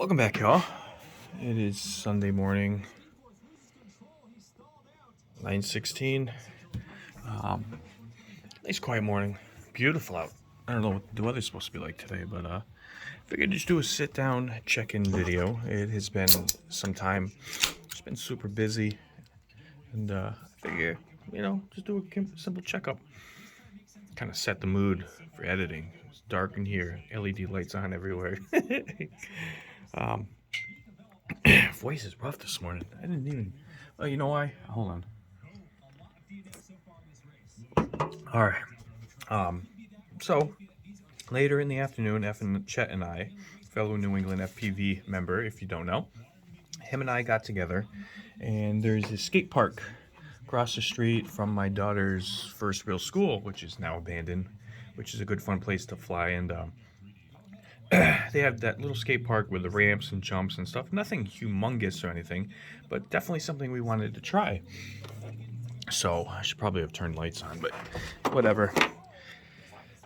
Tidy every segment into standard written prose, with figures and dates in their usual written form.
Welcome back, y'all. It is Sunday morning, 9:16. Nice quiet morning. Beautiful out. I don't know what the weather's supposed to be like today, but figured just do a sit-down check-in video. It has been some time. It's been super busy, and I figure, just do a simple checkup. Kind of set the mood for editing. It's dark in here. LED lights on everywhere. Voice is rough this morning. I didn't even. Oh, you know why? Hold on. All right. So later in the afternoon, effin Chet and I, fellow New England FPV member, if you don't know, him and I got together, and there's a skate park across the street from my daughter's first real school, which is now abandoned, which is a good fun place to fly. And they have that little skate park with the ramps and jumps and stuff. Nothing humongous or anything, but definitely something we wanted to try. So I should probably have turned lights on, but whatever.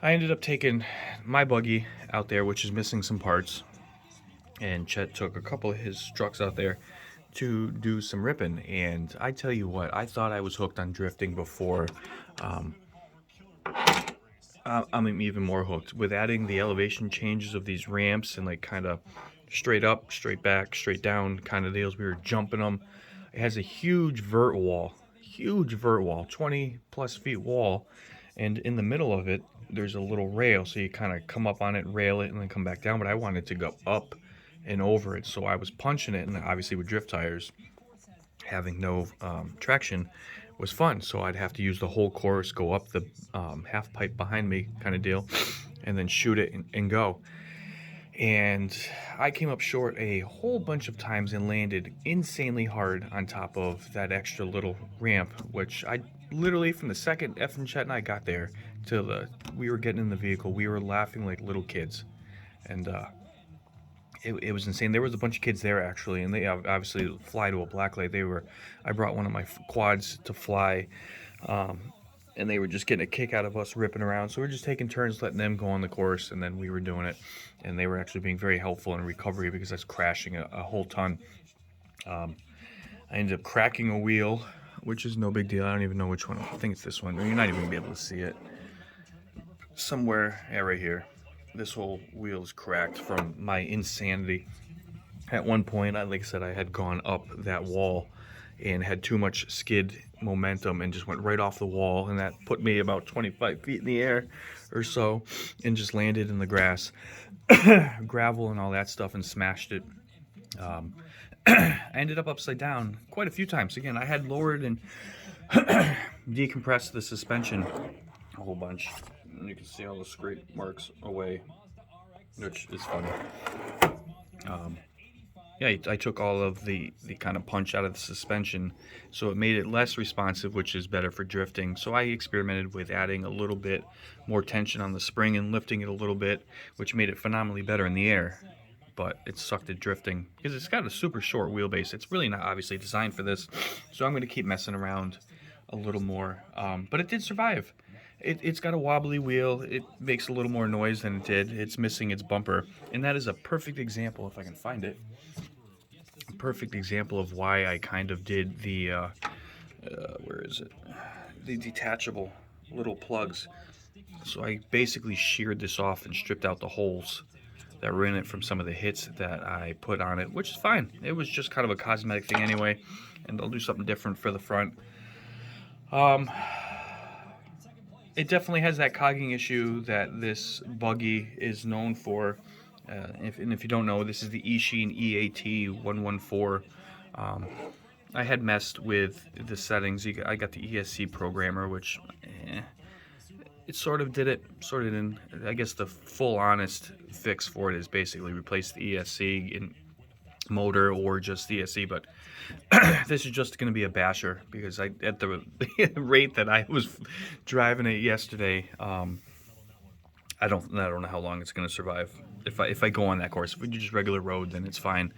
I ended up taking my buggy out there, which is missing some parts, and Chet took a couple of his trucks out there to do some ripping. And I tell you what, I thought I was hooked on drifting before. I'm even more hooked with adding the elevation changes of these ramps and like kind of straight up, straight back, straight down kind of deals. We were jumping them. It has a huge vert wall, 20 plus feet wall, and in the middle of it there's a little rail, so you kind of come up on it, rail it, and then come back down. But I wanted to go up and over it, so I was punching it, and obviously with drift tires having no traction was fun, so I'd have to use the whole course, go up the half pipe behind me kind of deal, and then shoot it and go. And I came up short a whole bunch of times and landed insanely hard on top of that extra little ramp, which I literally, from the second effin Chet and I got there till we were getting in the vehicle, we were laughing like little kids. And it was insane. There was a bunch of kids there actually, and they obviously fly to a blacklight. I brought one of my quads to fly, and they were just getting a kick out of us ripping around. So we were just taking turns, letting them go on the course, and then we were doing it. And they were actually being very helpful in recovery because I was crashing a whole ton. I ended up cracking a wheel, which is no big deal. I don't even know which one. I think it's this one. You're not even gonna be able to see it. Somewhere, yeah, right here. This whole wheel is cracked from my insanity. At one point, like I said, I had gone up that wall and had too much skid momentum and just went right off the wall, and that put me about 25 feet in the air or so and just landed in the grass, gravel and all that stuff, and smashed it. I ended up upside down quite a few times. Again, I had lowered and decompressed the suspension a whole bunch. And you can see all the scrape marks away, which is funny. Yeah, I took all of the kind of punch out of the suspension, so it made it less responsive, which is better for drifting. So I experimented with adding a little bit more tension on the spring and lifting it a little bit, which made it phenomenally better in the air. But it sucked at drifting because it's got a super short wheelbase. It's really not obviously designed for this, so I'm going to keep messing around a little more. But it did survive. It's got a wobbly wheel. It makes a little more noise than it did. It's missing its bumper, and that is a perfect example, if I can find it, a perfect example of why I kind of did the where is it? The detachable little plugs. So I basically sheared this off and stripped out the holes that were in it from some of the hits that I put on it, which is fine. It was just kind of a cosmetic thing anyway, and I'll do something different for the front. It definitely has that cogging issue that this buggy is known for. If you don't know, this is the Eachine EAT 114. I had messed with the settings. I got the ESC programmer, which it sort of did it, sort of didn't. I guess the full honest fix for it is basically replace the ESC in motor or just the ESC, but this is just going to be a basher because at the rate that I was driving it yesterday, I don't know how long it's going to survive. If I go on that course, if we do just regular road, then it's fine.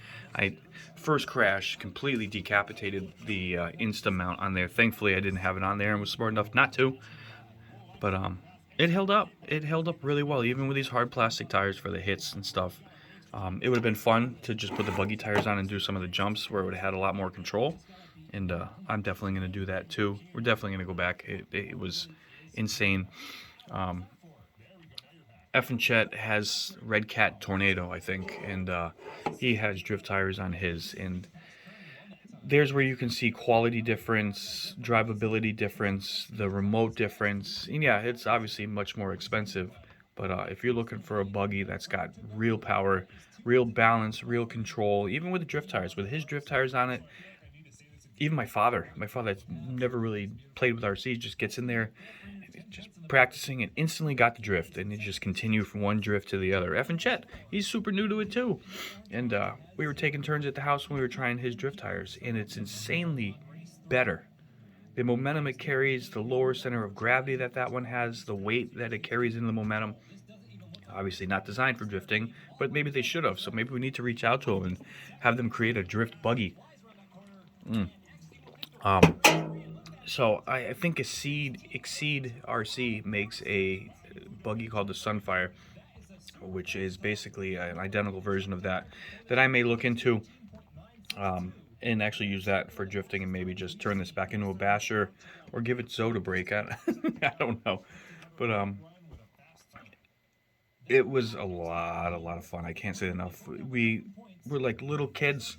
First crash completely decapitated the Insta mount on there. Thankfully, I didn't have it on there and was smart enough not to. But it held up. It held up really well, even with these hard plastic tires for the hits and stuff. It would have been fun to just put the buggy tires on and do some of the jumps where it would have had a lot more control. And I'm definitely going to do that too. We're definitely going to go back. It was insane. Effin Chet has Red Cat Tornado, I think, and he has drift tires on his. And there's where you can see quality difference, drivability difference, the remote difference. And yeah, it's obviously much more expensive. But if you're looking for a buggy that's got real power, real balance, real control, even with the drift tires, with his drift tires on it, even my father that's never really played with RCs, just gets in there, just practicing and instantly got the drift, and it just continued from one drift to the other. Effin Chet, he's super new to it too, and we were taking turns at the house when we were trying his drift tires, and it's insanely better. The momentum it carries, the lower center of gravity that one has, the weight that it carries in the momentum. Obviously not designed for drifting, but maybe they should have. So maybe we need to reach out to them and have them create a drift buggy. So I think Exceed RC makes a buggy called the Sunfire, which is basically an identical version of that I may look into, and actually use that for drifting, and maybe just turn this back into a basher or give it Zoda break. I don't know, but it was a lot of fun. I can't say enough. We were like little kids.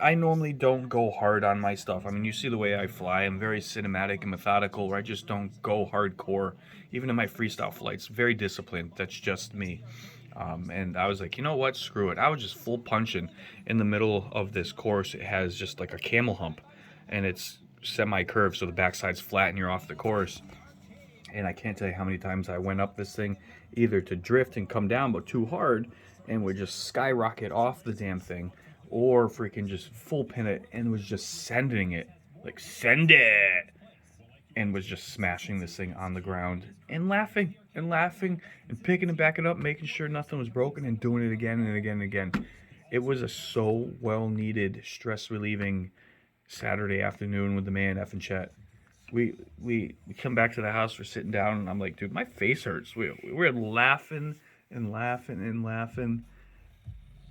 I normally don't go hard on my stuff. I mean, you see the way I fly. I'm very cinematic and methodical, where I just don't go hardcore. Even in my freestyle flights, very disciplined. That's just me. And I was like, you know what? Screw it. I was just full punching in the middle of this course. It has just like a camel hump, and it's semi-curved, so the backside's flat and you're off the course. And I can't tell you how many times I went up this thing, either to drift and come down, but too hard, and would just skyrocket off the damn thing, or freaking just full pin it and was just sending it, like send it, and was just smashing this thing on the ground and laughing and picking it back up, making sure nothing was broken, and doing it again and again and again. It was a so well needed, stress relieving Saturday afternoon with the man Effin Chet. We come back to the house, we're sitting down, and I'm like, dude, my face hurts. We're laughing and laughing and laughing.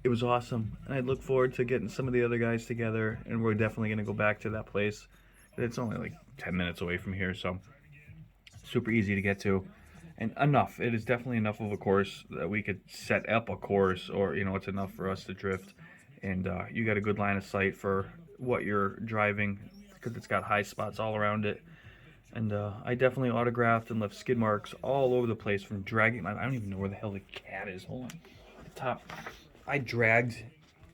It was awesome, and I look forward to getting some of the other guys together, and we're definitely going to go back to that place. It's only like 10 minutes away from here, so super easy to get to, and enough. It is definitely enough of a course that we could set up a course, or it's enough for us to drift, and you got a good line of sight for what you're driving, because it's got high spots all around it. And I definitely autographed and left skid marks all over the place from dragging. I don't even know where the hell the cat is. Hold on. The top. I dragged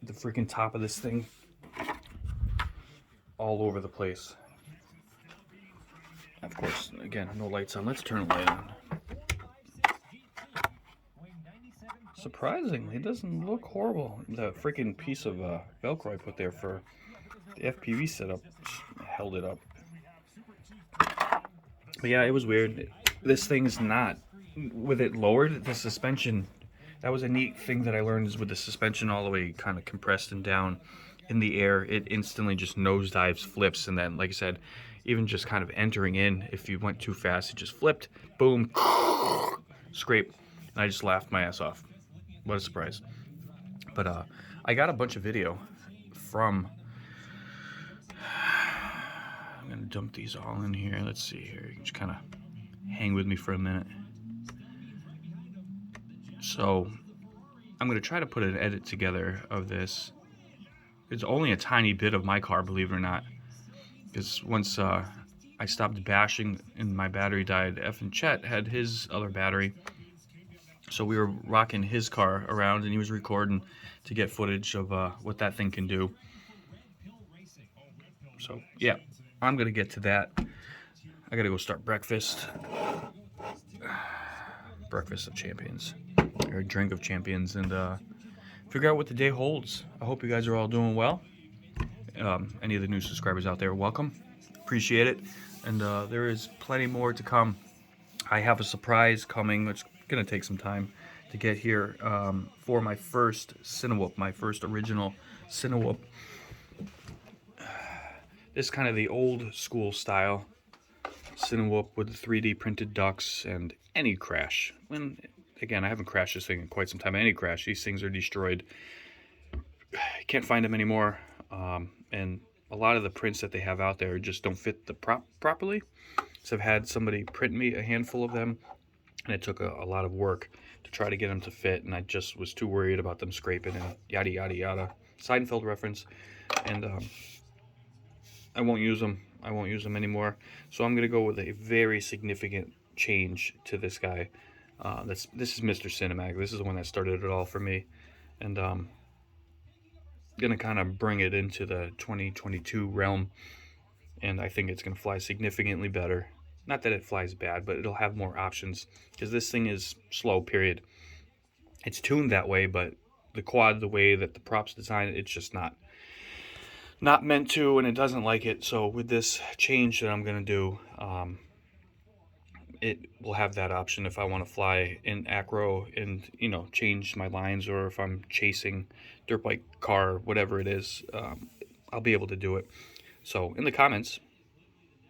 the freaking top of this thing all over the place. Of course, again, no lights on. Let's turn the light on. Surprisingly, it doesn't look horrible. The freaking piece of Velcro I put there for the FPV setup held it up. But yeah, it was weird. This thing is not, with it lowered, the suspension, that was a neat thing that I learned, is with the suspension all the way kind of compressed and down in the air, it instantly just nosedives, flips, and then, like I said, even just kind of entering in, if you went too fast, it just flipped, boom, scrape, and I just laughed my ass off. What a surprise. But I got a bunch of video from, I'm going to dump these all in here. Let's see here. You can just kind of hang with me for a minute. So I'm going to try to put an edit together of this. It's only a tiny bit of my car, believe it or not. Because once I stopped bashing and my battery died, Effin Chet had his other battery. So we were rocking his car around, and he was recording to get footage of what that thing can do. So yeah, I'm gonna get to that. I gotta go start breakfast. Breakfast of champions, or drink of champions, and figure out what the day holds. I hope you guys are all doing well. Any of the new subscribers out there, welcome. Appreciate it. And there is plenty more to come. I have a surprise coming, which is gonna take some time to get here, for my first Cinewhoop, my first original Cinewhoop. This is kind of the old school style Cinewhoop with the 3D printed ducks, and any crash, when again, I haven't crashed this thing in quite some time. Any crash, these things are destroyed. Can't find them anymore. And a lot of the prints that they have out there just don't fit the prop properly. So I've had somebody print me a handful of them, and it took a lot of work to try to get them to fit, and I just was too worried about them scraping and yada yada yada. Seinfeld reference. And I won't use them. I won't use them anymore. So I'm gonna go with a very significant change to this guy. This is Mr. Cinematic. This is the one that started it all for me, and gonna kind of bring it into the 2022 realm, and I think it's gonna fly significantly better. Not that it flies bad, but it'll have more options, because this thing is slow, period. It's tuned that way, but the quad, the way that the props design it, it's just not meant to, and it doesn't like it. So with this change that I'm gonna do, it will have that option if I want to fly in acro and, you know, change my lines, or if I'm chasing dirt bike, car, whatever it is, I'll be able to do it. So in the comments,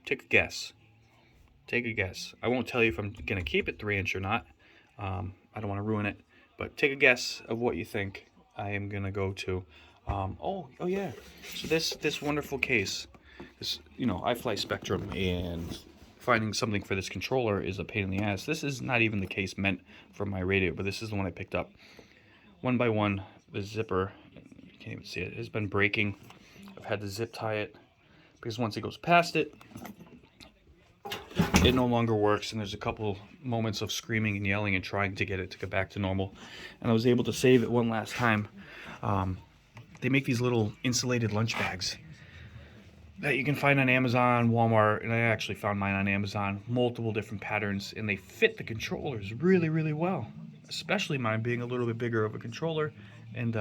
take a guess. Take a guess. I won't tell you if I'm gonna keep it 3-inch or not. I don't want to ruin it, but take a guess of what you think I am gonna go to. Oh yeah. So this wonderful case, this, you know, I fly Spectrum, and finding something for this controller is a pain in the ass. This is not even the case meant for my radio, but this is the one I picked up. One by one, the zipper, you can't even see it, has been breaking. I've had to zip tie it, because once it goes past it, it no longer works, and there's a couple moments of screaming and yelling and trying to get it to go back to normal. And I was able to save it one last time. They make these little insulated lunch bags that you can find on Amazon, Walmart, and I actually found mine on Amazon, multiple different patterns, and they fit the controllers really, really well, especially mine being a little bit bigger of a controller, and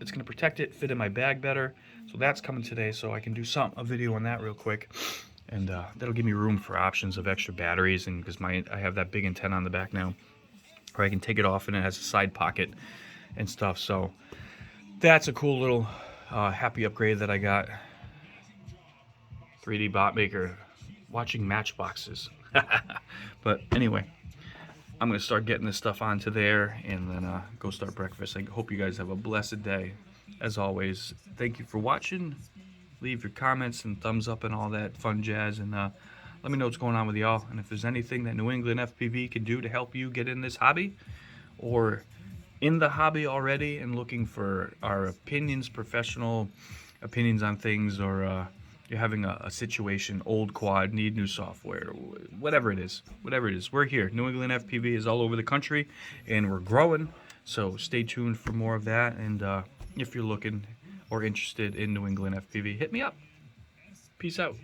it's going to protect it, fit in my bag better. So that's coming today, so I can do a video on that real quick, and that'll give me room for options of extra batteries, and because I have that big antenna on the back now, where I can take it off, and it has a side pocket and stuff. So that's a cool little happy upgrade that I got. 3D bot maker, watching matchboxes. But anyway, I'm gonna start getting this stuff onto there, and then go start breakfast. I hope you guys have a blessed day. As always, thank you for watching. Leave your comments and thumbs up and all that fun jazz, and let me know what's going on with y'all, and if there's anything that New England FPV can do to help you get in this hobby, or in the hobby already and looking for our opinions, professional opinions on things, or you're having a situation, old quad, need new software, whatever it is, we're here. New England FPV is all over the country, and we're growing, so stay tuned for more of that. And if you're looking or interested in New England FPV, hit me up. Peace out.